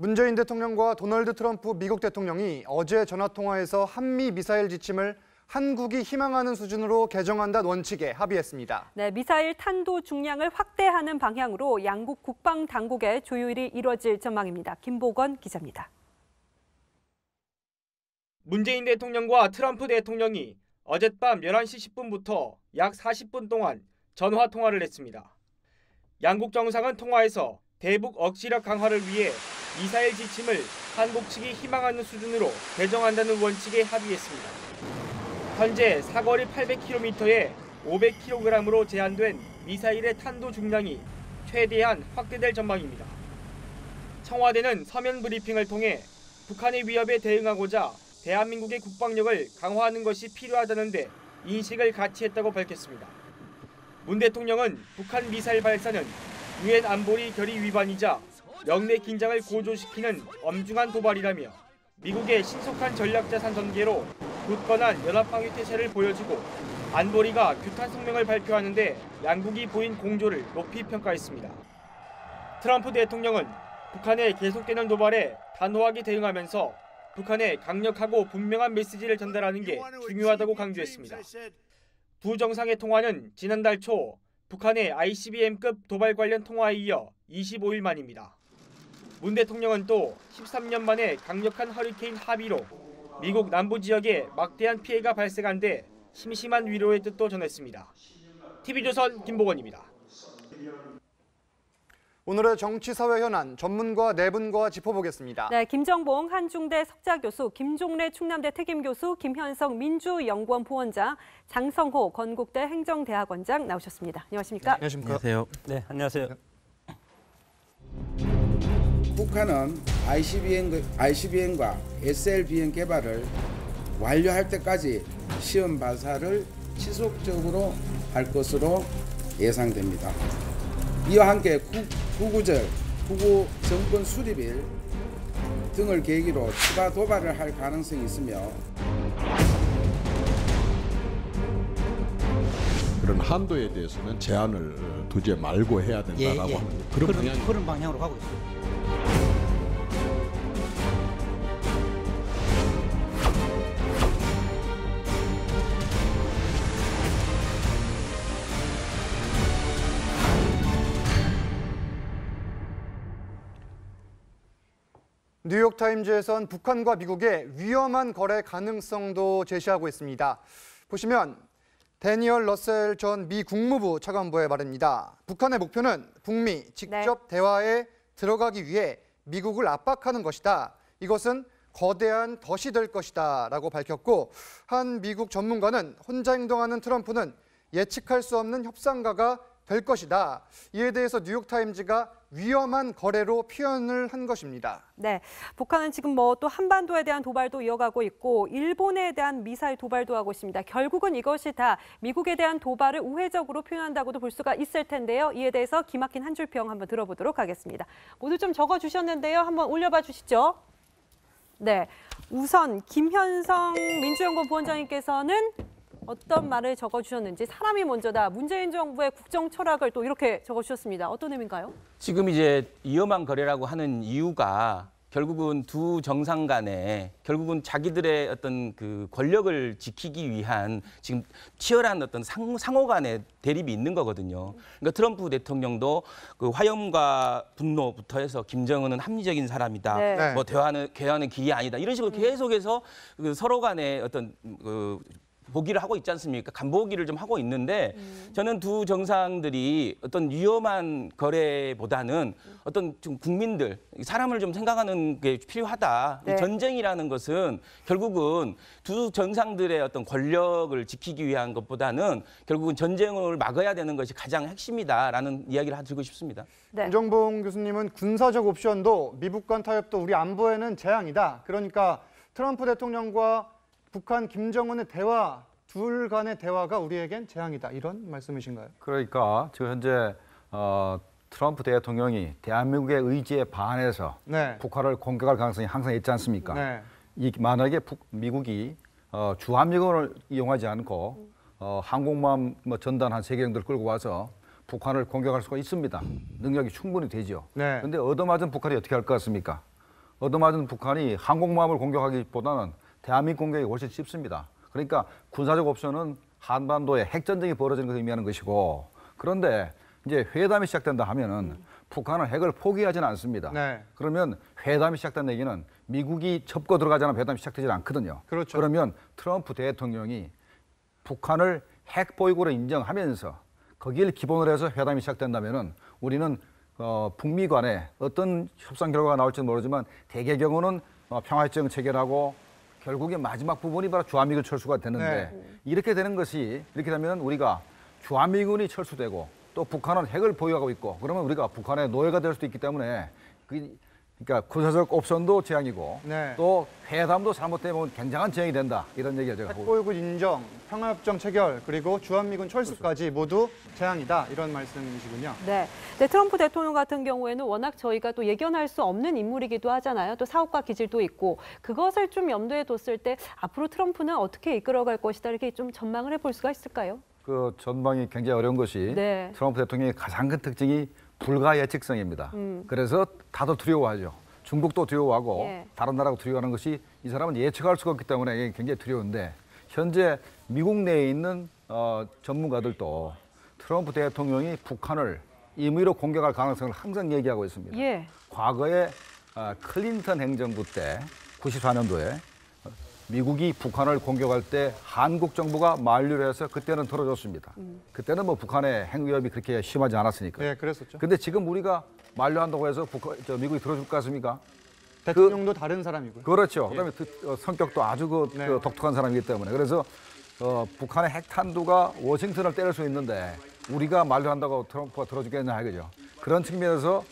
문재인 대통령과 도널드 트럼프 미국 대통령이 어제 전화통화에서 한미 미사일 지침을 한국이 희망하는 수준으로 개정한다는 원칙에 합의했습니다. 네, 미사일 탄도 중량을 확대하는 방향으로 양국 국방 당국의 조율이 이뤄질 전망입니다. 김보건 기자입니다. 문재인 대통령과 트럼프 대통령이 어젯밤 11시 10분부터 약 40분 동안 전화 통화를 했습니다. 양국 정상은 통화에서 대북 억지력 강화를 위해 미사일 지침을 한국 측이 희망하는 수준으로 개정한다는 원칙에 합의했습니다. 현재 사거리 800km에 500kg으로 제한된 미사일의 탄도 중량이 최대한 확대될 전망입니다. 청와대는 서면 브리핑을 통해 북한의 위협에 대응하고자 대한민국의 국방력을 강화하는 것이 필요하다는 데 인식을 같이 했다고 밝혔습니다. 문 대통령은 북한 미사일 발사는 유엔 안보리 결의 위반이자 영내 긴장을 고조시키는 엄중한 도발이라며 미국의 신속한 전략자산 전개로 굳건한 연합방위 태세를 보여주고 안보리가 규탄 성명을 발표하는데 양국이 보인 공조를 높이 평가했습니다. 트럼프 대통령은 북한의 계속되는 도발에 단호하게 대응하면서 북한에 강력하고 분명한 메시지를 전달하는 게 중요하다고 강조했습니다. 두 정상의 통화는 지난달 초 북한의 ICBM급 도발 관련 통화에 이어 25일 만입니다. 문 대통령은 또 13년 만에 강력한 허리케인 하비로 미국 남부 지역에 막대한 피해가 발생한 데 심심한 위로의 뜻도 전했습니다. TV조선 김보건입니다. 오늘의 정치 사회 현안 전문가 네 분과 짚어보겠습니다. 네, 김정봉 한중대 석좌 교수, 김종래 충남대 특임 교수, 김현성 민주연구원 부원장, 장성호 건국대 행정대학원장 나오셨습니다. 안녕하십니까? 네, 안녕하십니까? 안녕하세요. 네, 안녕하세요. 북한은 ICBM과 SLBM 개발을 완료할 때까지 시험 발사를 지속적으로 할 것으로 예상됩니다. 이와 함께 후구 정권 수립일 등을 계기로 추가 도발을 할 가능성이 있으며 그런 한도에 대해서는 제한을 두지 말고 해야 된다라고 하는 그런 방향으로 가고 있습니다. 뉴욕타임즈에선 북한과 미국의 위험한 거래 가능성도 제시하고 있습니다. 보시면 데니얼 러셀 전 미 국무부 차관보의 말입니다. 북한의 목표는 북미 직접 대화에 들어가기 위해 미국을 압박하는 것이다. 이것은 거대한 덫이 될 것이다 라고 밝혔고, 한 미국 전문가는 혼자 행동하는 트럼프는 예측할 수 없는 협상가가 될 것이다. 이에 대해서 뉴욕타임즈가 위험한 거래로 표현을 한 것입니다. 네, 북한은 지금 또 한반도에 대한 도발도 이어가고 있고 일본에 대한 미사일 도발도 하고 있습니다. 결국은 이것이 다 미국에 대한 도발을 우회적으로 표현한다고도 볼 수가 있을 텐데요. 이에 대해서 기막힌 한 줄 평 한번 들어보도록 하겠습니다. 모두 좀 적어주셨는데요. 한번 올려봐 주시죠. 네, 우선 김현성 민주연구원 부원장님께서는 어떤 말을 적어주셨는지, 사람이 먼저다, 문재인 정부의 국정 철학을 또 이렇게 적어주셨습니다. 어떤 의미인가요? 지금 이제 위험한 거래라고 하는 이유가 결국은 두 정상 간에 결국은 자기들의 어떤 그 권력을 지키기 위한 지금 치열한 어떤 상호 간의 대립이 있는 거거든요. 그러니까 트럼프 대통령도 그 화염과 분노부터 해서 김정은은 합리적인 사람이다. 네. 뭐 대화는 길이 아니다. 이런 식으로 계속해서 그 서로 간의 어떤 보기를 하고 있지 않습니까? 간보기를 좀 하고 있는데 저는 두 정상들이 어떤 위험한 거래보다는 어떤 좀 국민들, 사람을 좀 생각하는 게 필요하다. 네. 전쟁이라는 것은 결국은 두 정상들의 어떤 권력을 지키기 위한 것보다는 결국은 전쟁을 막아야 되는 것이 가장 핵심이다라는 이야기를 드리고 싶습니다. 네. 김정봉 교수님은 군사적 옵션도 미국 간 타협도 우리 안보에는 재앙이다. 그러니까 트럼프 대통령과 북한 김정은의 대화, 둘 간의 대화가 우리에겐 재앙이다. 이런 말씀이신가요? 그러니까 지금 현재 트럼프 대통령이 대한민국의 의지에 반해서 북한을 공격할 가능성이 항상 있지 않습니까? 만약에 미국이 주함력을 이용하지 않고 항공모함 전단 한 3개 정도를 끌고 와서 북한을 공격할 수가 있습니다. 능력이 충분히 되죠. 그런데 얻어맞은 북한이 어떻게 할 것 같습니까? 얻어맞은 북한이 항공모함을 공격하기보다는 대한민국 공격이 훨씬 쉽습니다. 그러니까 군사적 옵션은 한반도에 핵전쟁이 벌어지는 것을 의미하는 것이고, 그런데 이제 회담이 시작된다 하면은 북한은 핵을 포기하지는 않습니다. 네. 그러면 회담이 시작된 얘기는 미국이 접고 들어가지 않으면 회담이 시작되지 않거든요. 그렇죠. 그러면 트럼프 대통령이 북한을 핵 보유국으로 인정하면서 거기를 기본으로 해서 회담이 시작된다면은 우리는 북미 간에 어떤 협상 결과가 나올지는 모르지만 대개 경우는 평화협정 체결하고 결국에 마지막 부분이 바로 주한미군 철수가 되는데 이렇게 되는 것이 이렇게 되면 우리가 주한미군이 철수되고 또 북한은 핵을 보유하고 있고 그러면 우리가 북한의 노예가 될 수도 있기 때문에 그러니까 군사적 옵션도 재앙이고 또 회담도 잘못되면 굉장한 재앙이 된다 이런 얘기가 제가 하고 핵보유국 인정, 평화협정 체결 그리고 주한미군 철수까지 모두 재앙이다 이런 말씀이시군요. 네. 네, 트럼프 대통령 같은 경우에는 워낙 저희가 또 예견할 수 없는 인물이기도 하잖아요. 또 사업가 기질도 있고 그것을 좀 염두에 뒀을 때 앞으로 트럼프는 어떻게 이끌어갈 것이다 이렇게 좀 전망을 해볼 수가 있을까요? 그 전망이 굉장히 어려운 것이 트럼프 대통령의 가장 큰 특징이 불가 예측성입니다. 그래서 다들 두려워하죠. 중국도 두려워하고 다른 나라가 두려워하는 것이 이 사람은 예측할 수가 없기 때문에 이게 굉장히 두려운데 현재 미국 내에 있는 전문가들도 트럼프 대통령이 북한을 임의로 공격할 가능성을 항상 얘기하고 있습니다. 과거에 클린턴 행정부 때 94년도에 미국이 북한을 공격할 때 한국 정부가 만류를 해서 그때는 들어줬습니다. 그때는 뭐 북한의 핵 위협이 그렇게 심하지 않았으니까. 네, 그랬었죠. 근데 지금 우리가 만류한다고 해서 미국이 들어줄 것 같습니까? 대통령도 다른 사람이고요. 그렇죠. 그다음에 성격도 아주 독특한 사람이기 때문에 그래서 북한의 핵탄두가 워싱턴을 때릴 수 있는데 우리가 만류한다고 트럼프가 들어주겠냐 이거죠. 그런 측면에서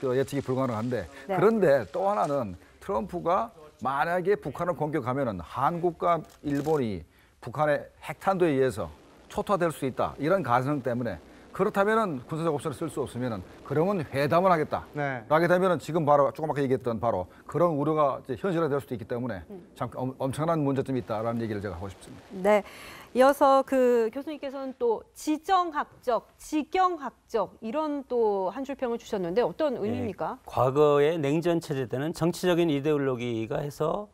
또 예측이 불가능한데 그런데 또 하나는 트럼프가 만약에 북한을 공격하면은 한국과 일본이 북한의 핵탄두에 의해서 초토화될 수 있다 이런 가능 때문에 그렇다면은 군사적 옵션을 쓸 수 없으면은 그러면 회담을 하겠다. 라게 되면은 지금 바로 조금 아까 얘기했던 바로 그런 우려가 이제 현실화될 수도 있기 때문에 참 엄청난 문제점이 있다라는 얘기를 제가 하고 싶습니다. 네. 이어서 그 교수님께서는 또 지정학적, 지경학적 이런 또 한 줄 평을 주셨는데 어떤 의미입니까? 과거의 냉전 체제 때는 정치적인 이데올로기가 해서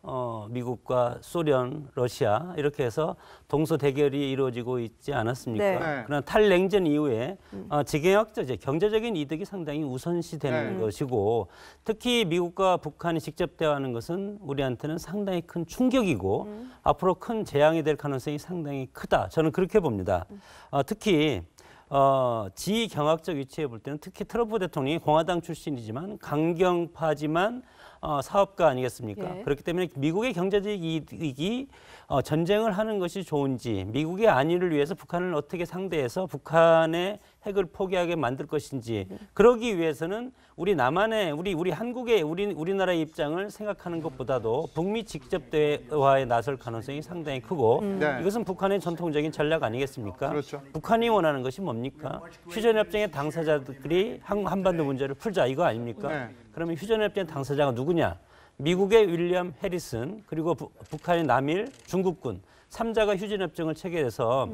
미국과 소련, 러시아 이렇게 해서 동서 대결이 이루어지고 있지 않았습니까? 그러나 탈냉전 이후에 지경학적, 경제적인 이득이 상당히 우선시되는 것이고 특히 미국과 북한이 직접 대화하는 것은 우리한테는 상당히 큰 충격이고 앞으로 큰 재앙이 될 가능성이 상당히 크다. 저는 그렇게 봅니다. 특히 지경학적 위치에 볼 때는 특히 트럼프 대통령이 공화당 출신이지만 강경파지만 사업가 아니겠습니까? 그렇기 때문에 미국의 경제적 이익이 전쟁을 하는 것이 좋은지 미국의 안위를 위해서 북한을 어떻게 상대해서 북한의 핵을 포기하게 만들 것인지 그러기 위해서는 우리 남한의 우리 한국의 우리나라의 입장을 생각하는 것보다도 북미 직접 대화에 나설 가능성이 상당히 크고 이것은 북한의 전통적인 전략 아니겠습니까? 그렇죠. 북한이 원하는 것이 뭡니까? 휴전협정의 당사자들이 한반도 문제를 풀자 이거 아닙니까? 그러면 휴전협정의 당사자가 누구냐? 미국의 윌리엄 해리슨 그리고 북한의 남일, 중국군 3자가 휴전협정을 체결해서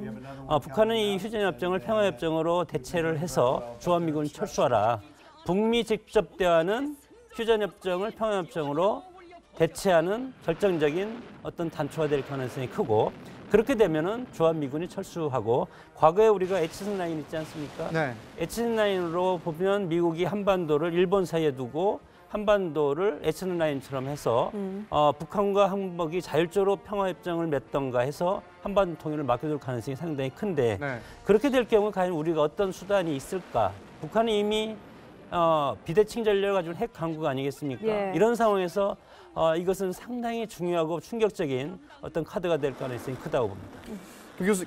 북한은 이 휴전협정을 평화협정으로 대체를 해서 주한미군을 철수하라. 북미 직접 대화는 휴전협정을 평화협정으로 대체하는 결정적인 어떤 단초가 될 가능성이 크고 그렇게 되면은 주한미군이 철수하고 과거에 우리가 에치슨 라인 있지 않습니까? 에치슨 라인으로 보면 미국이 한반도를 일본 사이에 두고 한반도를 에치슨 라인처럼 해서 북한과 한국이 자율적으로 평화협정을 맺던가 해서 한반도 통일을 막아줄 가능성이 상당히 큰데 그렇게 될 경우 과연 우리가 어떤 수단이 있을까? 북한은 이미 비대칭 전략을 가지고 핵 강국 아니겠습니까? 이런 상황에서 이것은 상당히 중요하고 충격적인 어떤 카드가 될 가능성이 크다고 봅니다.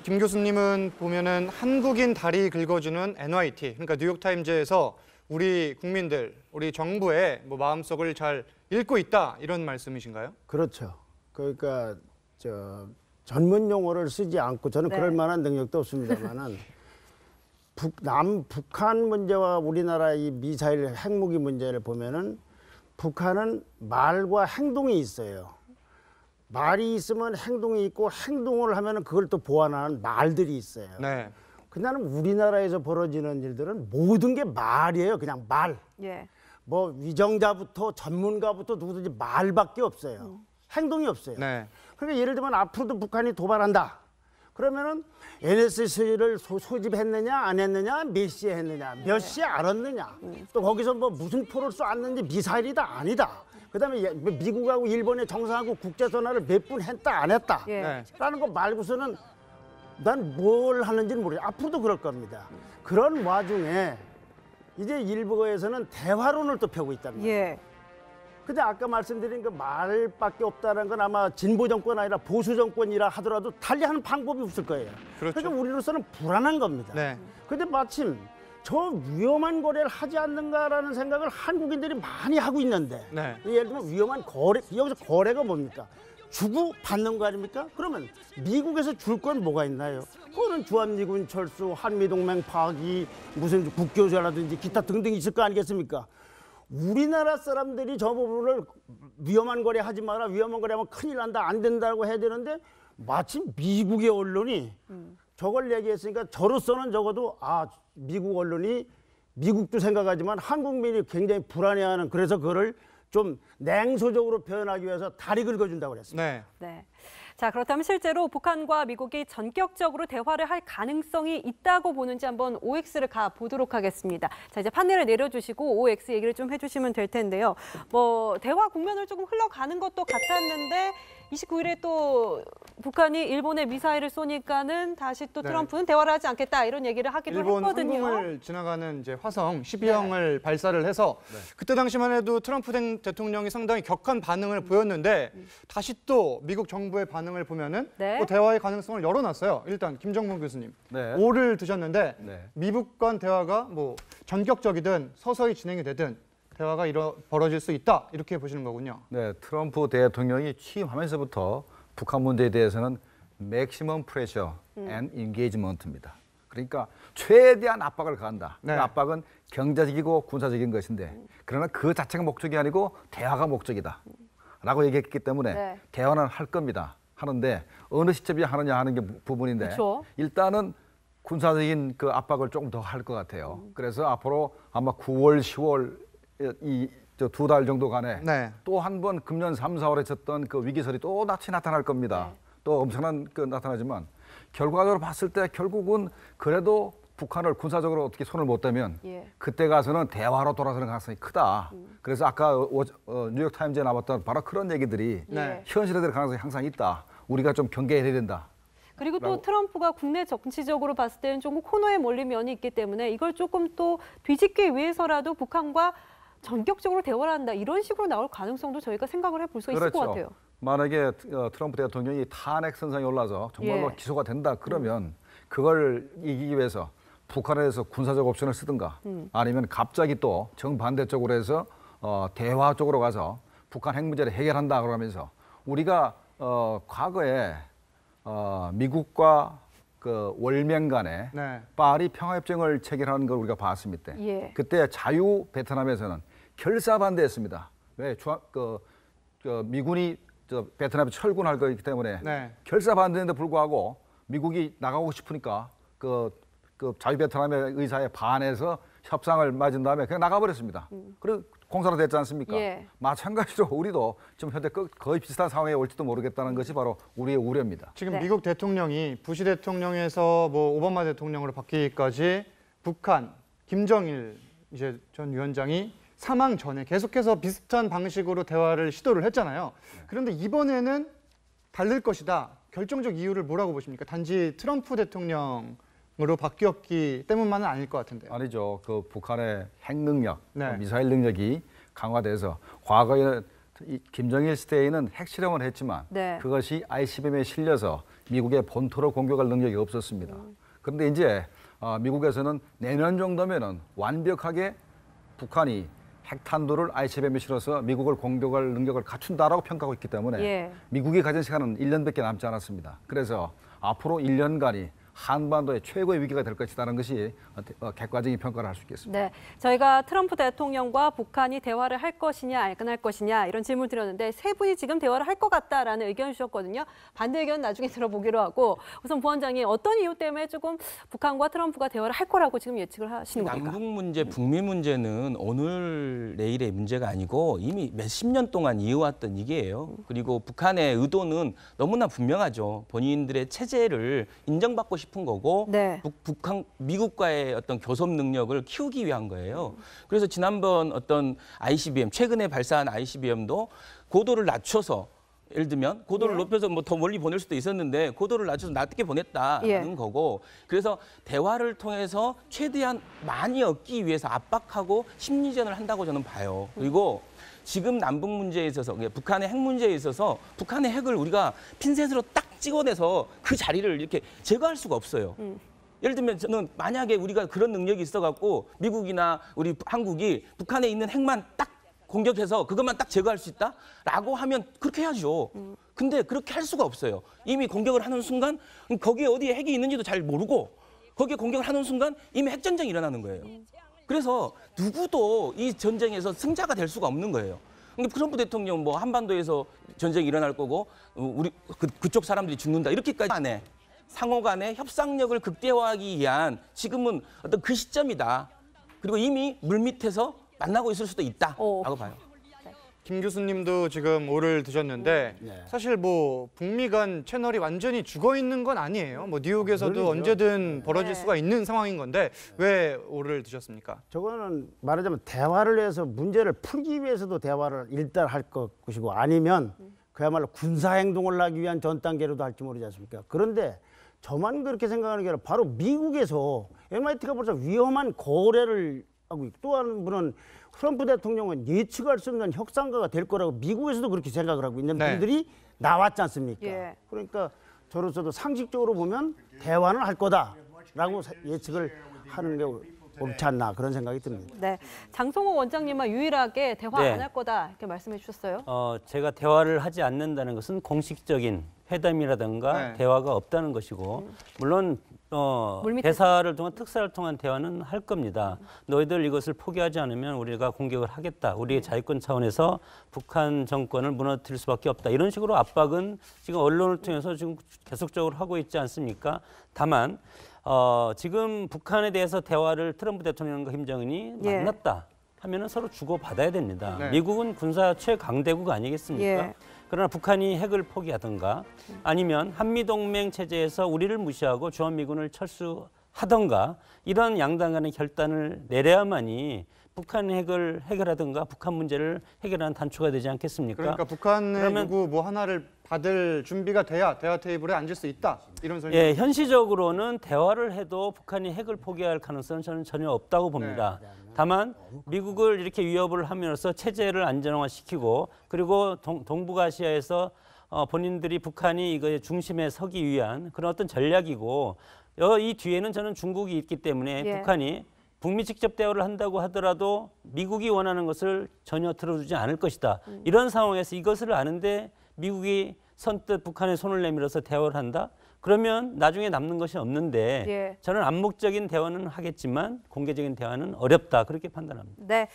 김 교수님은 보면은 한국인 다리 긁어주는 NYT, 그러니까 뉴욕타임즈에서 우리 국민들, 우리 정부의 마음속을 잘 읽고 있다 이런 말씀이신가요? 그렇죠. 그러니까 전문 용어를 쓰지 않고 저는 그럴 만한 능력도 없습니다만은 북한 문제와 우리나라 이 미사일 핵무기 문제를 보면은 북한은 말과 행동이 있어요. 말이 있으면 행동이 있고 행동을 하면은 그걸 또 보완하는 말들이 있어요. 근데 나는 우리나라에서 벌어지는 일들은 모든 게 말이에요. 그냥 말. 뭐 위정자부터 전문가부터 누구든지 말밖에 없어요. 행동이 없어요. 네. 그러니까 예를 들면 앞으로도 북한이 도발한다. 그러면은 NSC를 소집했느냐 안 했느냐, 몇 시에 했느냐, 몇 시에 알았느냐, 또 거기서 뭐 무슨 표를 쏘았는지 미사일이다 아니다. 그다음에 미국하고 일본의 정상하고 국제 전화를 몇 분 했다 안 했다. 예. 라는 거 말고서는 난 뭘 하는지는 모르겠어요. 앞으로도 그럴 겁니다. 그런 와중에 이제 일부에서는 대화론을 또 펴고 있단 말이에요. 예. 근데 아까 말씀드린 그 말밖에 없다는 건 아마 진보 정권 아니라 보수 정권이라 하더라도 달리하는 방법이 없을 거예요. 그렇죠. 그러니까 우리로서는 불안한 겁니다. 네. 근데 마침 저 위험한 거래를 하지 않는가라는 생각을 한국인들이 많이 하고 있는데 네. 예를 들면 위험한 거래, 여기서 거래가 뭡니까? 주고 받는 거 아닙니까? 그러면 미국에서 줄 건 뭐가 있나요? 그거는 주한미군 철수, 한미동맹 파기, 무슨 국교제라든지 기타 등등 있을 거 아니겠습니까? 우리나라 사람들이 저 부분을 위험한 거래 하지 마라, 위험한 거래 하면 큰일 난다, 안 된다고 해야 되는데 마침 미국의 언론이 저걸 얘기했으니까 저로서는 적어도 미국 언론이 미국도 생각하지만 한국민이 굉장히 불안해하는, 그래서 그거를 좀 냉소적으로 표현하기 위해서 다리 긁어준다고 그랬습니다. 네. 네. 자, 그렇다면 실제로 북한과 미국이 전격적으로 대화를 할 가능성이 있다고 보는지 한번 OX를 가보도록 하겠습니다. 자, 이제 판넬을 내려주시고 OX 얘기를 좀 해주시면 될 텐데요. 뭐 대화 국면을 조금 흘러가는 것도 같았는데 29일에 또 북한이 일본에 미사일을 쏘니까는 다시 또 트럼프는 대화를 하지 않겠다 이런 얘기를 하기도 일본 했거든요. 항공을 지나가는 이제 화성 12형을 발사를 해서 그때 당시만 해도 트럼프 대통령이 상당히 격한 반응을 보였는데 다시 또 미국 정부의 반응을 보면은 또 대화의 가능성을 열어놨어요. 일단 김정문 교수님 오를 드셨는데 미국 간 대화가 뭐 전격적이든 서서히 진행이 되든 대화가 벌어질 수 있다 이렇게 보시는 거군요. 네, 트럼프 대통령이 취임하면서부터 북한 문제에 대해서는 맥시멈 프레셔 앤 인게이지먼트입니다. 그러니까 최대한 압박을 가한다. 그 압박은 경제적이고 군사적인 것인데 그러나 그 자체가 목적이 아니고 대화가 목적이다 라고 얘기했기 때문에 대화는 할 겁니다. 하는데 어느 시점에 하느냐 하는 게 부분인데 그쵸? 일단은 군사적인 그 압박을 조금 더 할 것 같아요. 그래서 앞으로 아마 9월, 10월 이 두 달 정도 간에 또 한 번 금년 3, 4월에 쳤던 그 위기설이 또 나타날 겁니다. 또 엄청난 그 나타나지만 결과적으로 봤을 때 결국은 그래도 북한을 군사적으로 어떻게 손을 못 대면 그때 가서는 대화로 돌아서는 가능성이 크다. 그래서 아까 뉴욕 타임즈에 나왔던 바로 그런 얘기들이 현실에 될 가능성이 항상 있다. 우리가 좀 경계해야 된다. 그리고 또 트럼프가 국내 정치적으로 봤을 때는 조금 코너에 몰린 면이 있기 때문에 이걸 조금 또 뒤집기 위해서라도 북한과 전격적으로 대화를 한다 이런 식으로 나올 가능성도 저희가 생각을 해볼 수 있을 것 같아요. 만약에 트럼프 대통령이 탄핵 선상에 올라서 정말로 기소가 된다 그러면 그걸 이기기 위해서 북한에 대해서 군사적 옵션을 쓰든가 아니면 갑자기 또 정반대쪽으로 해서 대화 쪽으로 가서 북한 핵 문제를 해결한다 그러면서 우리가 과거에 미국과 그 월명 간에 파리 평화협정을 체결하는 걸 우리가 봤습니다. 그때 자유 베트남에서는 결사 반대했습니다. 왜? 미군이 베트남에 철군할 거기 때문에 결사 반대인데 불구하고 미국이 나가고 싶으니까 그 자유 베트남의 의사에 반해서 협상을 맞은 다음에 그냥 나가버렸습니다. 그리고 공사로 됐지 않습니까? 마찬가지로 우리도 지금 현재 거의 비슷한 상황에 올지도 모르겠다는 것이 바로 우리의 우려입니다. 지금 미국 대통령이 부시 대통령에서 뭐 오바마 대통령으로 바뀌기까지 북한 김정일 이제 전 위원장이 사망 전에 계속해서 비슷한 방식으로 대화를 시도를 했잖아요. 그런데 이번에는 다를 것이다. 결정적 이유를 뭐라고 보십니까? 단지 트럼프 대통령으로 바뀌었기 때문만은 아닐 것 같은데요. 아니죠. 그 북한의 핵 능력, 미사일 능력이 강화돼서 과거에는 김정일 시대에는 핵실험을 했지만 그것이 ICBM에 실려서 미국의 본토를 공격할 능력이 없었습니다. 그런데 이제 미국에서는 내년 정도면은 완벽하게 북한이 핵탄두를 ICBM에 실어서 미국을 공격할 능력을 갖춘다라고 평가하고 있기 때문에 미국이 가진 시간은 1년밖에 남지 않았습니다. 그래서 앞으로 1년간이 한반도의 최고의 위기가 될 것이라는 것이 객관적인 평가를 할 수 있겠습니다. 네, 저희가 트럼프 대통령과 북한이 대화를 할 것이냐 안 할 것이냐 이런 질문을 드렸는데 세 분이 지금 대화를 할 것 같다라는 의견을 주셨거든요. 반대 의견 나중에 들어보기로 하고 우선 부원장님 어떤 이유 때문에 조금 북한과 트럼프가 대화를 할 거라고 지금 예측을 하시는 겁니까? 남북 문제, 북미 문제는 오늘 내일의 문제가 아니고 이미 몇십 년 동안 이어왔던 얘기예요. 그리고 북한의 의도는 너무나 분명하죠. 본인들의 체제를 인정받고 싶은 거고 네. 미국과의 어떤 교섭 능력을 키우기 위한 거예요. 그래서 지난번 어떤 ICBM, 최근에 발사한 ICBM도 고도를 낮춰서 예를 들면 고도를 높여서 뭐 더 멀리 보낼 수도 있었는데 고도를 낮춰서 낮게 보냈다는 거고 그래서 대화를 통해서 최대한 많이 얻기 위해서 압박하고 심리전을 한다고 저는 봐요. 그리고 지금 남북 문제에 있어서 북한의 핵 문제에 있어서 북한의 핵을 우리가 핀셋으로 딱 찍어내서 그 자리를 이렇게 제거할 수가 없어요. 예를 들면 저는 만약에 우리가 그런 능력이 있어갖고 미국이나 우리 한국이 북한에 있는 핵만 딱 공격해서 그것만 딱 제거할 수 있다라고 하면 그렇게 해야죠. 근데 그렇게 할 수가 없어요. 이미 공격을 하는 순간 거기에 어디에 핵이 있는지도 잘 모르고 거기에 공격을 하는 순간 이미 핵전쟁이 일어나는 거예요. 그래서 누구도 이 전쟁에서 승자가 될 수가 없는 거예요. 그러니까 트럼프 대통령 뭐 한반도에서 전쟁이 일어날 거고 우리 그쪽 사람들이 죽는다 이렇게까지 안 해. 상호 간의 협상력을 극대화하기 위한 지금은 어떤 그 시점이다. 그리고 이미 물밑에서 만나고 있을 수도 있다라고 봐요. 김 교수님도 지금 오를 드셨는데 사실 뭐 북미 간 채널이 완전히 죽어 있는 건 아니에요. 뭐 뉴욕에서도 물론이죠. 언제든 벌어질 수가 있는 상황인 건데 왜 오를 드셨습니까? 저거는 말하자면 대화를 해서 문제를 풀기 위해서도 대화를 일단 할 것이고 아니면 그야말로 군사 행동을 하기 위한 전 단계로도 할지 모르지 않습니까? 그런데 저만 그렇게 생각하는 게 아니라 바로 미국에서 MIT가 벌써 위험한 거래를 하고 있고 또 한 분은 트럼프 대통령은 예측할 수 없는 혁상가가 될 거라고 미국에서도 그렇게 생각을 하고 있는 분들이 나왔지 않습니까? 그러니까 저로서도 상식적으로 보면 대화는 할 거다라고 예측을 하는 게 옳지 않나 그런 생각이 듭니다. 네, 장성호 원장님은 유일하게 대화 안 할 거다 이렇게 말씀해 주셨어요. 제가 대화를 하지 않는다는 것은 공식적인 회담이라든가 대화가 없다는 것이고 물론 대사를 통한 특사를 통한 대화는 할 겁니다. 너희들 이것을 포기하지 않으면 우리가 공격을 하겠다. 우리의 자유권 차원에서 북한 정권을 무너뜨릴 수밖에 없다. 이런 식으로 압박은 지금 언론을 통해서 지금 계속적으로 하고 있지 않습니까? 다만 지금 북한에 대해서 대화를 트럼프 대통령과 김정은이 만났다 하면은 서로 주고받아야 됩니다. 미국은 군사 최강대국 아니겠습니까? 그러나 북한이 핵을 포기하든가 아니면 한미동맹 체제에서 우리를 무시하고 주한미군을 철수하든가 이런 양당 간의 결단을 내려야만이 북한 핵을 해결하든가 북한 문제를 해결하는 단초가 되지 않겠습니까? 그러니까 북한의 요구 뭐 하나를 받을 준비가 돼야 대화 테이블에 앉을 수 있다 이런 설명. 현실적으로는 대화를 해도 북한이 핵을 포기할 가능성은 저는 전혀 없다고 봅니다. 다만 미국을 이렇게 위협을 함으로써 체제를 안정화시키고 그리고 동북아시아에서 본인들이 북한이 이거의 중심에 서기 위한 그런 어떤 전략이고 이 뒤에는 저는 중국이 있기 때문에 북한이 북미 직접 대화를 한다고 하더라도 미국이 원하는 것을 전혀 들어주지 않을 것이다. 이런 상황에서 이것을 아는데 미국이 선뜻 북한의 손을 내밀어서 대화를 한다? 그러면 나중에 남는 것이 없는데 저는 암묵적인 대화는 하겠지만 공개적인 대화는 어렵다. 그렇게 판단합니다. 네.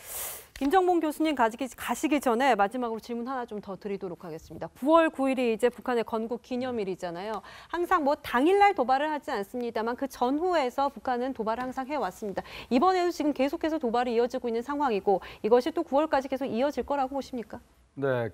김정봉 교수님 가시기 전에 마지막으로 질문 하나 좀 더 드리도록 하겠습니다. 9월 9일이 이제 북한의 건국 기념일이잖아요. 항상 뭐 당일날 도발을 하지 않습니다만 그 전후에서 북한은 도발을 항상 해왔습니다. 이번에도 지금 계속해서 도발이 이어지고 있는 상황이고 이것이 또 9월까지 계속 이어질 거라고 보십니까? 네,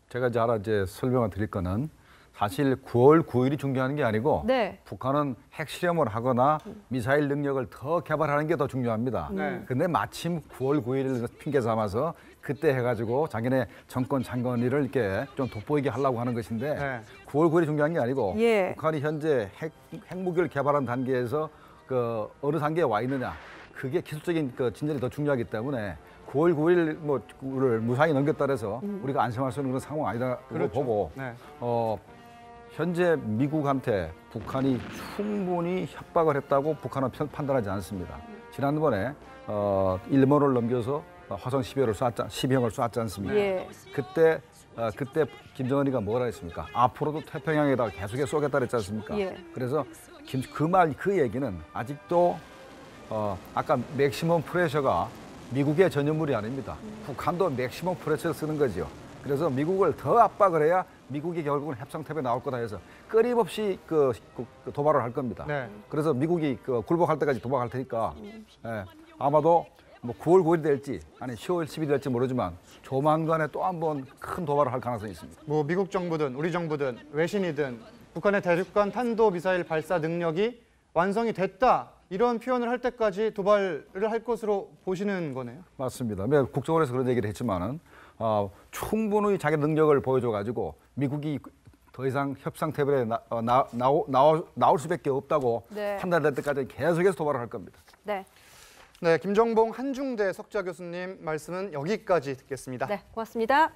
제가 이제 설명을 드릴 거는 사실 9월 9일이 중요한 게 아니고 북한은 핵실험을 하거나 미사일 능력을 더 개발하는 게 더 중요합니다. 근데 마침 9월 9일을 핑계 삼아서 그때 해가지고 자기네 정권 창건일을 이렇게 좀 돋보이게 하려고 하는 것인데 9월 9일이 중요한 게 아니고 북한이 현재 핵무기를 개발한 단계에서 어느 단계에 와 있느냐 그게 기술적인 진전이 더 중요하기 때문에 9월 9일을 무사히 넘겼다 해서 우리가 안심할 수 있는 그런 상황 아니다고 보고 현재 미국한테 북한이 충분히 협박을 했다고 북한은 판단하지 않습니다. 지난번에 일본을 넘겨서 화성 12형을 쐈지 않습니까? 예. 그때 김정은이가 뭐라 했습니까? 앞으로도 태평양에다가 계속해서 쏘겠다 그랬지 않습니까? 예. 그래서 그 얘기는 아직도 아까 맥시멈 프레셔가 미국의 전유물이 아닙니다. 북한도 맥시멈 프레셔를 쓰는 거죠. 그래서 미국을 더 압박을 해야 미국이 결국은 협상탑에 나올 거다 해서 끊임없이 그 도발을 할 겁니다. 네. 그래서 미국이 굴복할 때까지 도박할 테니까 아마도 뭐 9월 9일이 될지 아니 10월 10일이 될지 모르지만 조만간에 또 한 번 큰 도발을 할 가능성이 있습니다. 뭐 미국 정부든 우리 정부든 외신이든 북한의 대륙간 탄도미사일 발사 능력이 완성이 됐다 이런 표현을 할 때까지 도발을 할 것으로 보시는 거네요. 맞습니다. 국정원에서 그런 얘기를 했지만은 충분히 자기 능력을 보여줘가지고 미국이 더 이상 협상 테이블에 나올 수밖에 없다고 네. 판단될 때까지 계속해서 도발을 할 겁니다. 네. 네, 김정봉 한중대 석좌 교수님 말씀은 여기까지 듣겠습니다. 네, 고맙습니다.